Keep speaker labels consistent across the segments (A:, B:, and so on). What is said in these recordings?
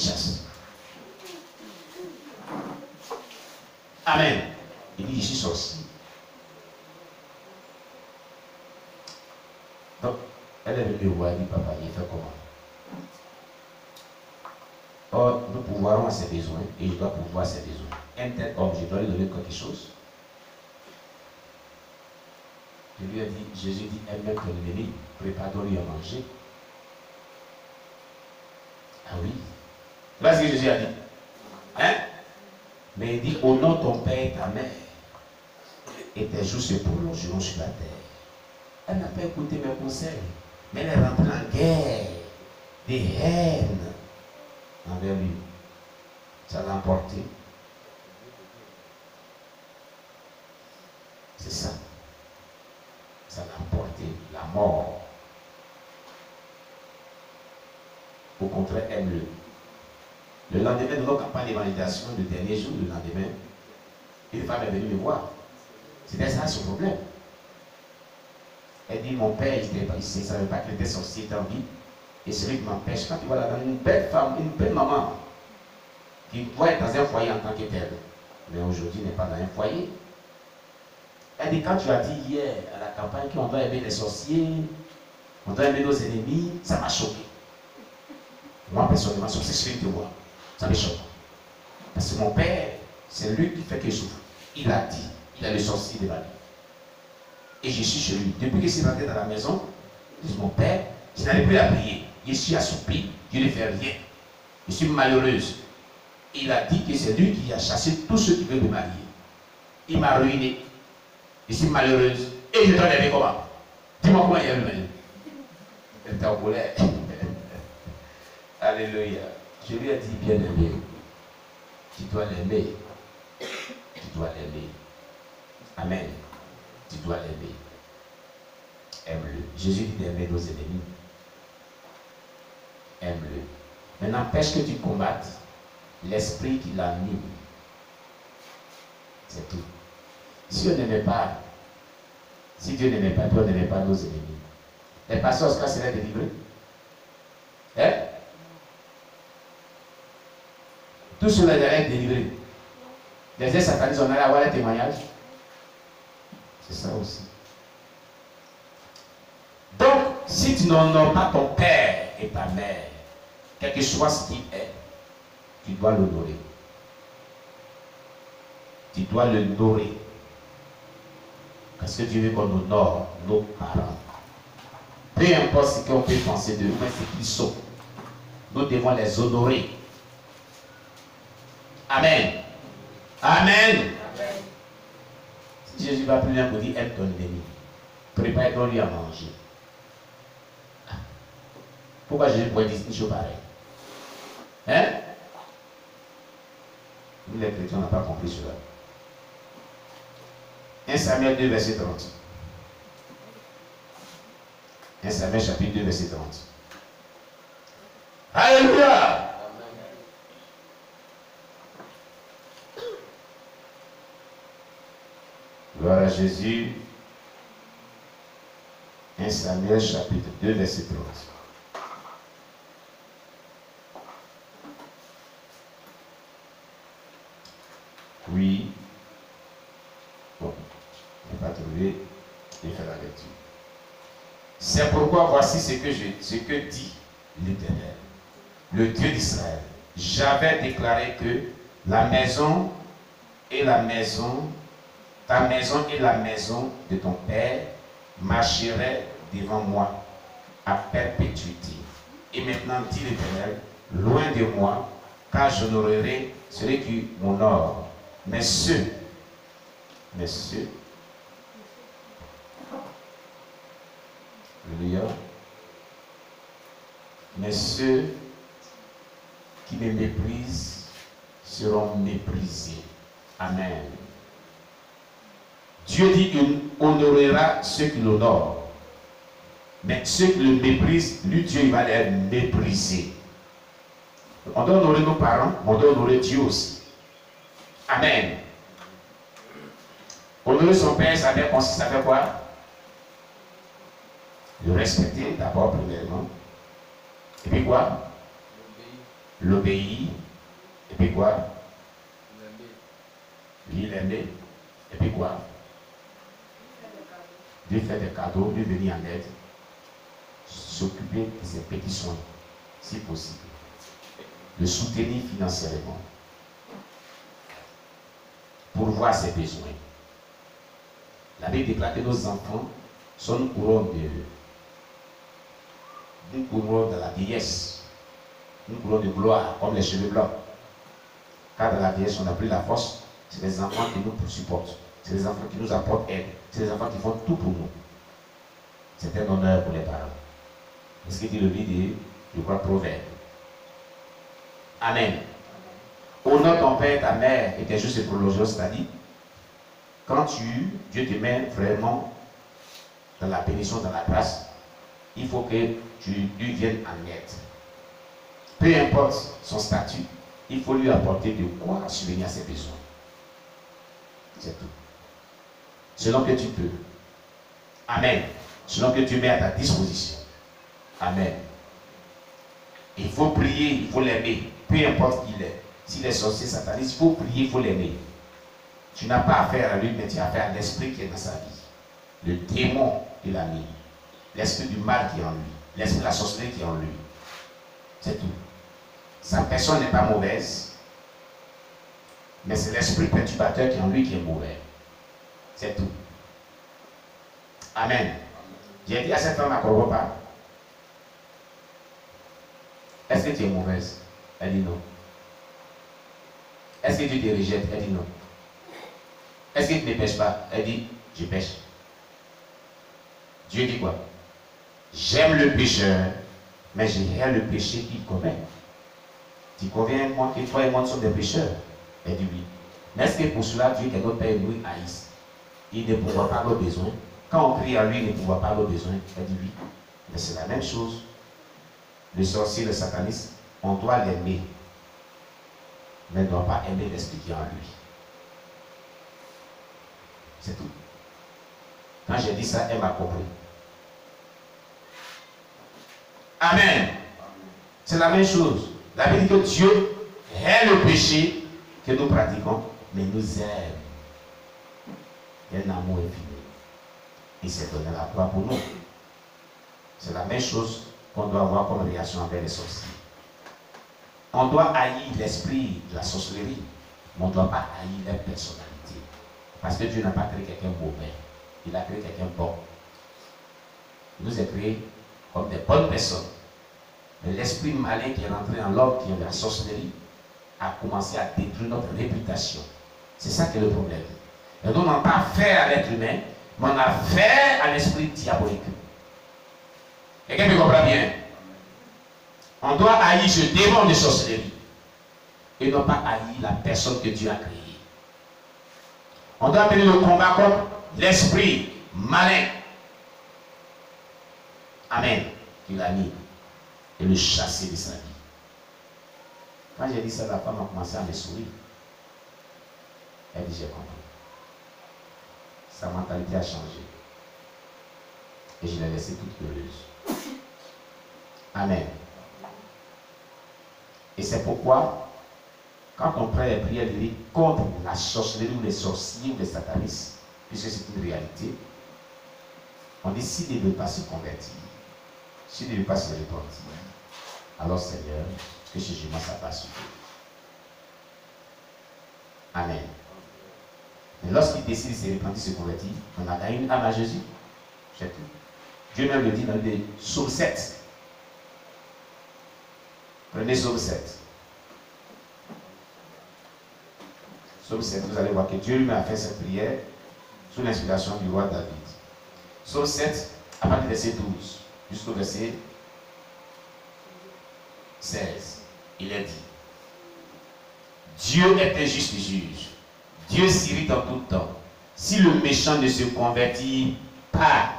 A: chasse. Amen. Il dit, je suis sorcier. Donc, elle est venue me voir, elle dit, papa, il fait comment? Or, nous pourvoirons à ses besoins et je dois pourvoir à ses besoins. Un tel homme, je dois lui donner quelque chose. Je lui ai dit, Jésus dit, aime ton ennemi, prépare-lui à manger. Ah oui. Voilà ce que Jésus a dit. Hein? Mais il dit, honore ton père et ta mère. Et tes jours se prolongeront sur la terre. Elle n'a pas écouté mes conseils. Mais elle est rentrée en guerre. Des haines envers lui. Ça l'a emporté. C'est ça. Ça l'a emporté. La mort. Au contraire, aime-le. Le lendemain de nos campagnes d'évangélisation, le dernier jour, le lendemain, une femme est venue me voir. C'était ça son problème. Elle dit, mon père, il ne savait pas qu'il était sorcier, il était en vie. Et celui qui m'empêche, quand tu vois là-dedans une belle femme, une belle maman, qui doit être dans un foyer en tant que telle, mais aujourd'hui n'est pas dans un foyer. Elle dit, quand tu as dit hier à la campagne qu'on doit aimer les sorciers, on doit aimer nos ennemis, ça m'a choqué. Moi, personnellement, sur ces choses que tu vois, ça me choque. Parce que mon père, c'est lui qui fait que je souffre. Il a dit, il a le sorcier de ma vie. Et je suis chez lui. Depuis que je suis rentré dans la maison, je dis, mon père, je n'arrive plus à prier. Je suis assoupi, je ne fais rien. Je suis malheureuse. Il a dit que c'est lui qui a chassé tous ceux qui veulent me marier. Il m'a ruiné. Je suis malheureuse. Et je dois l'aimer comment? Dis-moi comment il a eu. Elle était en colère. Alléluia. Je lui ai dit, bien aimé, tu dois l'aimer. Tu dois l'aimer. Amen. Tu dois l'aimer. Aime-le. Jésus dit d'aimer nos ennemis. Aime-le. Mais n'empêche que tu combattes l'esprit qui l'anime. C'est tout. Si on n'aimait pas, si Dieu n'aimait pas, Dieu n'aimait pas nos ennemis. Les pasteurs, quand seraient délivrés? Hein? Tous ceux-là allaient être délivrés. Les satanistes, on allait avoir un témoignage. C'est ça aussi. Donc, si tu n'honores pas ton père et ta mère, quel que soit ce qu'il est, tu dois l'honorer. Tu dois l'honorer. Parce que Dieu veut qu'on honore nos parents. Peu importe ce qu'on peut penser d'eux, mais c'est qu'ils sont. Nous devons les honorer. Amen. Amen. Amen. Si Jésus va plus loin pour dire, aime ton ennemi. Prépare-toi-lui à manger. Pourquoi Jésus pourrait dire une chose pareille? Hein? Nous les chrétiens, on n'a pas compris cela. 1 Samuel 2, verset 30. 1 Samuel chapitre 2, verset 30. Alléluia! Gloire à Jésus. 1 Samuel chapitre 2, verset 30. Oui. Bon, je n'ai pas trouvé. Je vais faire la lecture. C'est pourquoi voici ce que dit l'Éternel, le Dieu d'Israël. J'avais déclaré que la maison et la maison, ta maison et la maison de ton père marcheraient devant moi à perpétuité. Et maintenant, dit l'Éternel, loin de moi, car j'honorerai celui qui m'honore. Mais ceux, alléluia, mais ceux qui me méprisent seront méprisés. Amen. Dieu dit qu'il honorera ceux qui l'honorent. Mais ceux qui le méprisent, lui, Dieu, il va les mépriser. On doit honorer nos parents, on doit honorer Dieu aussi. Amen. Honorer son père, ça fait quoi? Le respecter d'abord, premièrement. Et puis quoi? l'obéir, et puis quoi? Lui l'aimer, et puis quoi? Lui faire des cadeaux, lui venir en aide, s'occuper de ses petits soins, si possible, le soutenir financièrement, pour voir ses besoins. La Bible déclare que nos enfants sont une couronne de la vieillesse, une couronne de gloire, comme les cheveux blancs. Car dans la vieillesse, on n'a plus la force. C'est les enfants qui nous supportent. C'est les enfants qui nous apportent aide. C'est les enfants qui font tout pour nous. C'est un honneur pour les parents. C'est ce que dit le livre, je crois, Proverbe. Amen. Honore ton père, ta mère, et tes juste et prolongeurs, c'est-à-dire, quand Dieu te met vraiment dans la bénédiction, dans la grâce, il faut que tu lui viennes en aide. Peu importe son statut, il faut lui apporter de quoi subvenir à ses besoins. C'est tout. Selon que tu peux. Amen. Selon que tu mets à ta disposition. Amen. Il faut prier, il faut l'aimer. Peu importe qui il est. S'il est sorcier, sataniste, il faut prier, il faut l'aimer. Tu n'as pas affaire à lui, mais tu as affaire à l'esprit qui est dans sa vie. Le démon de la nuit. L'esprit du mal qui est en lui. L'esprit de la sorcellerie qui est en lui. C'est tout. Sa personne n'est pas mauvaise, mais c'est l'esprit perturbateur qui est en lui qui est mauvais. C'est tout. Amen. J'ai dit à cette femme à Cordoba, est-ce que tu es mauvaise? Elle dit non. Est-ce que tu te rejettes? Elle dit non. Est-ce que tu ne pêches pas? Elle dit, je pêche. Dieu dit quoi? J'aime le pécheur, mais je hais le péché qu'il commet. Tu conviens moi que toi et moi sommes des pécheurs? Elle dit oui. Mais est-ce que pour cela, Dieu, que notre Père nous haïsse? Il ne pourvoit pas nos besoins. Quand on crie à lui, il ne pourvoit pas nos besoins. Elle dit oui. Mais c'est la même chose. Le sorcier, le sataniste, on doit l'aimer. Mais on ne doit pas aimer l'esprit qui est en lui. C'est tout. Quand j'ai dit ça, elle m'a compris. Amen. C'est la même chose. La Bible dit que Dieu hait le péché que nous pratiquons, mais nous aime. Il y a un amour infini. Il s'est donné la croix pour nous. C'est la même chose qu'on doit avoir comme réaction envers les sorciers. On doit haïr l'esprit de la sorcellerie, mais on ne doit pas haïr leur personnalité. Parce que Dieu n'a pas créé quelqu'un mauvais. Il a créé quelqu'un bon. Il nous a créés comme des bonnes personnes. Mais l'esprit malin qui est rentré dans l'homme, qui est de la sorcellerie, a commencé à détruire notre réputation. C'est ça qui est le problème. Et donc, on n'a pas affaire à l'être humain, mais on a affaire à l'esprit diabolique. Quelqu'un me comprend bien? On doit haïr ce démon de sorcellerie et non pas haïr la personne que Dieu a créée. On doit mener le combat contre l'esprit malin. Amen. Qu'il a mis et le chasser de sa vie. Quand j'ai dit ça, la femme a commencé à me sourire. Elle dit, j'ai compris. Sa mentalité a changé. Et je l'ai laissée toute heureuse. Amen. Et c'est pourquoi, quand on prie les prières lyriques contre la sorcellerie ou les sorciers ou les satanistes, puisque c'est une réalité, on dit s'il ne veut pas se convertir, s'il ne veut pas se repentir, alors Seigneur, que ce jugement ça passe sur eux. Amen. Mais lorsqu'il décide de se repentir, de se convertir, on a gagné une âme à Jésus. C'est tout. Dieu même le dit dans le psaume 7. Prenez psaume 7. Psaume 7, vous allez voir que Dieu lui a fait cette prière sous l'inspiration du roi David. Psaume 7, à partir du verset 12 jusqu'au verset 16, il est dit: Dieu est un juste juge. Dieu s'irrite en tout temps. Si le méchant ne se convertit pas,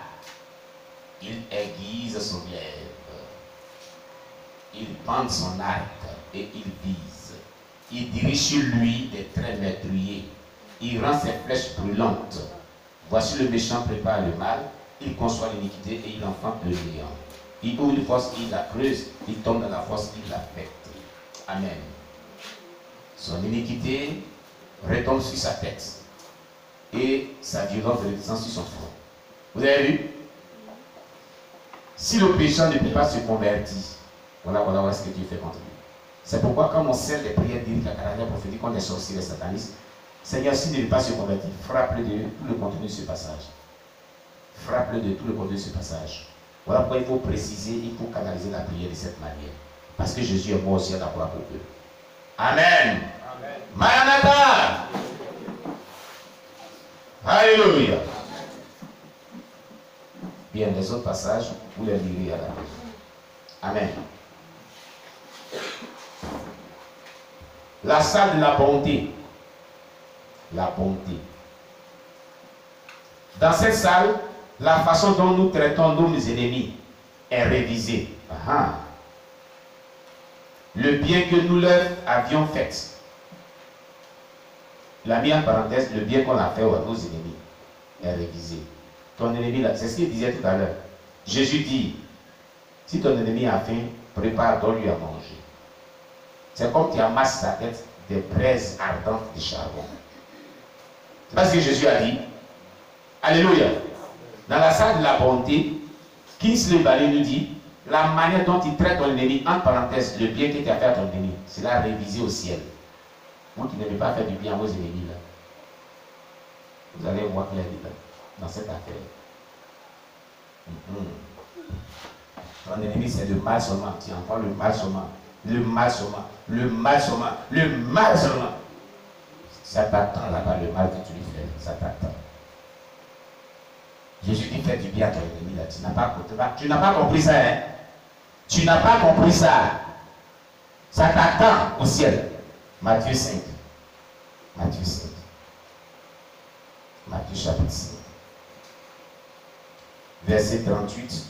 A: il aiguise son glaive. Il bande son arc et il vise. Il dirige sur lui des traits meurtriers. Il rend ses flèches brûlantes. Voici le méchant prépare le mal. Il conçoit l'iniquité et il enfante le néant. Il ouvre une fosse, il la creuse. Il tombe dans la fosse, il l'affecte. Amen. Son iniquité retombe sur sa tête et sa violence descend sur son front. Vous avez vu? Si le pécheur ne peut pas se convertir, voilà ce que Dieu fait contre lui. C'est pourquoi quand on scelle les prières lyriques à caractère prophétique contre les sorciers, les satanistes, Seigneur, s'il ne veut pas se convertir, frappe-le de tout le contenu de ce passage. Frappe-le de tout le contenu de ce passage. Voilà pourquoi il faut préciser, il faut canaliser la prière de cette manière. Parce que Jésus est mort aussi à la croix pour eux. Amen. Amen. Maranatha. Alléluia. Bien, les autres passages, vous les lirez à la maison. Amen. La salle de la bonté. La bonté. Dans cette salle, la façon dont nous traitons nos ennemis est révisée. Le bien que nous leur avions fait. La mise en parenthèse, le bien qu'on a fait à nos ennemis est révisé. Ton ennemi, c'est ce qu'il disait tout à l'heure. Jésus dit, si ton ennemi a faim, prépare, donne-lui à manger. C'est comme tu amasses sa tête des braises ardentes de charbon. C'est pas ce que Jésus a dit. Alléluia. Dans la salle de la bonté, Kingsley Bali nous dit, la manière dont il traite ton ennemi, entre parenthèses, le bien que tu as fait à ton ennemi, c'est là révisé au ciel. Vous qui n'aimez pas faire du bien à vos ennemis, là, vous allez voir clair dans cette affaire. Ton ennemi, c'est le mal seulement. Tu entends le mal seulement. Le mal seulement. Le mal seulement. Le mal seulement. Ça t'attend là-bas, le mal que tu lui fais. Ça t'attend. Jésus dit fais du bien à ton ennemi là. Tu n'as pas compris ça, hein? Tu n'as pas compris ça. Ça t'attend au ciel. Matthieu 5. Matthieu 5. Matthieu chapitre 5. Verset 38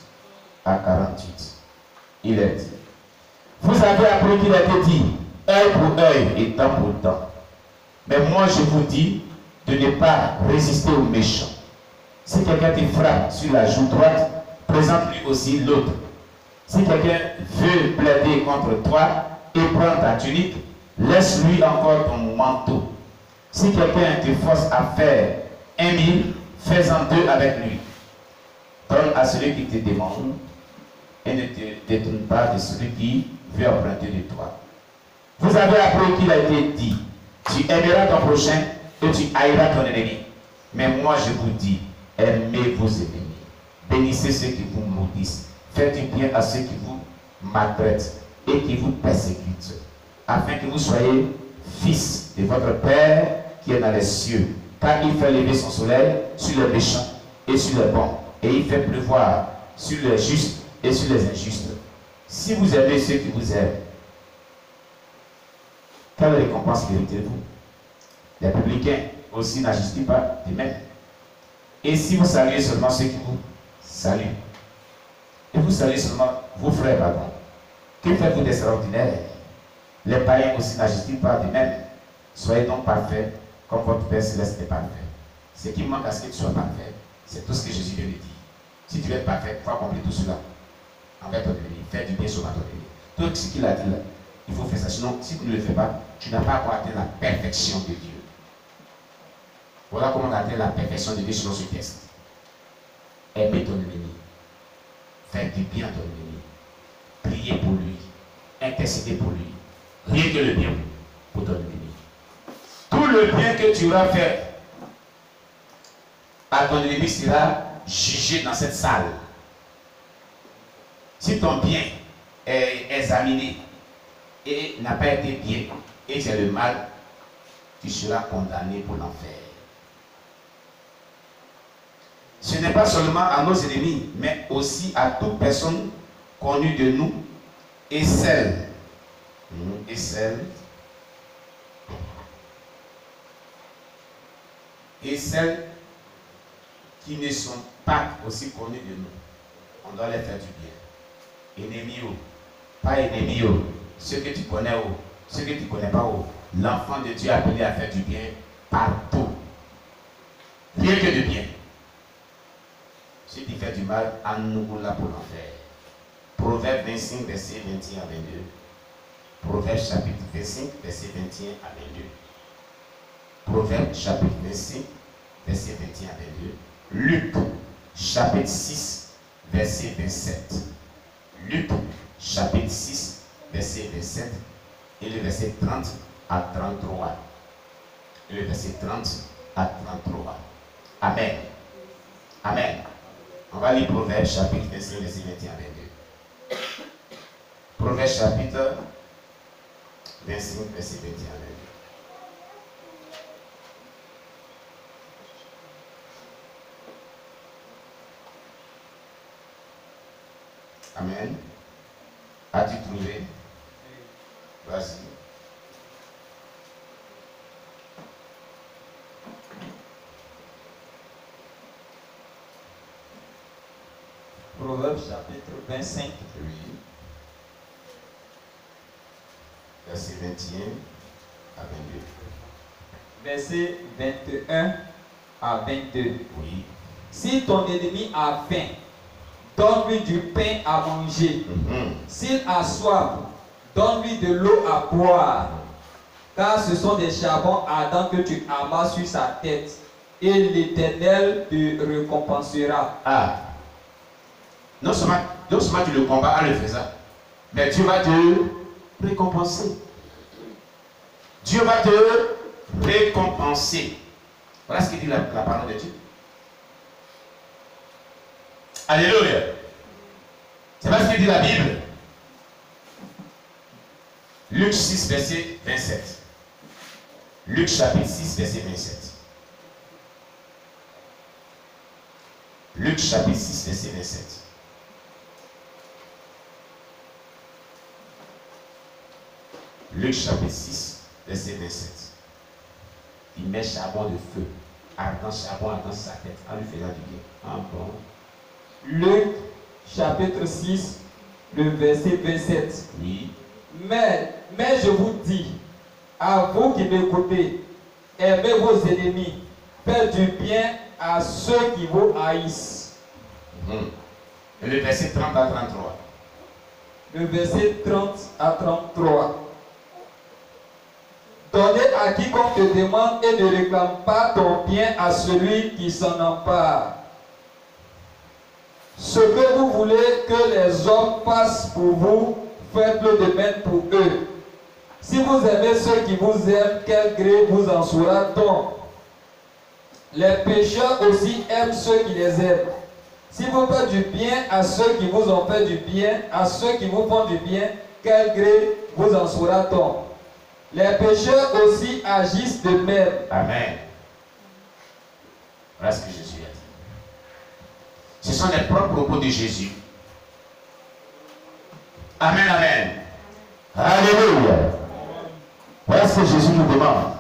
A: à 48. Il est dit. Vous avez appris qu'il a été dit, œil pour œil et dent pour dent. Mais moi je vous dis de ne pas résister aux méchants. Si quelqu'un te frappe sur la joue droite, présente-lui aussi l'autre. Si quelqu'un veut plaider contre toi et prendre ta tunique, laisse-lui encore ton manteau. Si quelqu'un te force à faire 1000, fais-en 2 avec lui. Donne à celui qui te demande et ne te détourne pas de celui qui veut emprunter de toi. Vous avez appris qu'il a été dit, tu aimeras ton prochain et tu haïras ton ennemi. Mais moi je vous dis, aimez vos ennemis, bénissez ceux qui vous maudissent, faites du bien à ceux qui vous maltraitent et qui vous persécutent, afin que vous soyez fils de votre Père qui est dans les cieux, car il fait lever son soleil sur les méchants et sur les bons, et il fait pleuvoir sur les justes et sur les injustes. Si vous aimez ceux qui vous aiment, quelle récompense méritez-vous? Les publicains aussi n'agissent-ils pas de même? Et si vous saluez seulement ceux qui vous saluent, et vous saluez seulement vos frères, pardon, que faites-vous d'extraordinaire? Les païens aussi n'agissent-ils pas de même? Soyez donc parfaits comme votre Père Céleste est parfait. Ce qui manque à ce que tu sois parfait, c'est tout ce que Jésus vient de dire. Si tu veux être parfait, il faut accomplir tout cela envers ton ennemi, faire du bien sur ton ennemi. Tout ce qu'il a dit là, il faut faire ça. Sinon, si tu ne le fais pas, tu n'as pas encore atteint la perfection de Dieu. Voilà comment on atteint la perfection de Dieu selon ce texte. Aimer ton ennemi, faire du bien à ton ennemi, prier pour lui, intercéder pour lui, rien que le bien pour ton ennemi. Tout le bien que tu auras fait à ton ennemi sera jugé dans cette salle. Si ton bien est examiné et n'a pas été bien, et c'est le mal, tu seras condamné pour l'enfer. Ce n'est pas seulement à nos ennemis, mais aussi à toute personne connue de nous et celles qui ne sont pas aussi connues de nous. On doit les faire du bien. Ennemis, pas ennemis, ceux que tu connais, ceux que tu ne connais pas, l'enfant de Dieu est appelé à faire du bien partout. Rien que du bien. Ceux qui font du mal, à nous là pour l'enfer. Proverbe 25, verset 21 à 22. Proverbes chapitre 25, verset 21 à 22. Proverbes chapitre 25, verset 21 à 22. Luc chapitre 6, verset 27. Luc chapitre 6, verset 27 et le verset 30 à 33. Et le verset 30 à 33. Amen. Amen. On va lire Proverbes chapitre 25, verset 21 à 22. Proverbes chapitre 25, verset 21 à 22. Amen. As-tu trouvé? Vas-y.
B: Proverbes chapitre 25.
A: Oui. Verset 21 à 22.
B: Verset 21 à 22.
A: Oui.
B: Si ton ennemi a faim, donne-lui du pain à manger. S'il a soif, donne-lui de l'eau à boire. Car ce sont des charbons ardents que tu amasses sur sa tête, et l'Éternel te récompensera.
A: Ah. Non seulement tu le combats en le faisant, mais Dieu va te récompenser. Dieu va te récompenser. Voilà ce que dit la parole de Dieu. Alléluia. C'est pas ce que dit la Bible. Luc 6, verset 27. Luc chapitre 6, verset 27. Luc chapitre 6, verset 27. Luc chapitre 6, verset 27. Il met charbon de feu, ardent charbon dans sa tête, en lui faisant du bien. Ah bon.
B: Luc chapitre 6, le verset 27.
A: Oui.
B: Mais je vous dis, à vous qui m'écoutez, aimez vos ennemis, faites du bien à ceux qui vous haïssent.
A: Et le verset 30 à 33.
B: Le verset 30 à 33. Donnez à quiconque te demande et ne réclame pas ton bien à celui qui s'en empare. Ce que vous voulez que les hommes fassent pour vous, faites-le de même pour eux. Si vous aimez ceux qui vous aiment, quel gré vous en sera-t-on? Les pécheurs aussi aiment ceux qui les aiment. Si vous faites du bien à ceux qui vous ont fait du bien, à ceux qui vous font du bien, quel gré vous en sera-t-on? Les pécheurs aussi agissent de même.
A: Amen. Voilà ce que Jésus a dit. Ce sont les propres propos de Jésus. Amen, amen. Alléluia. Voilà ce que Jésus nous demande.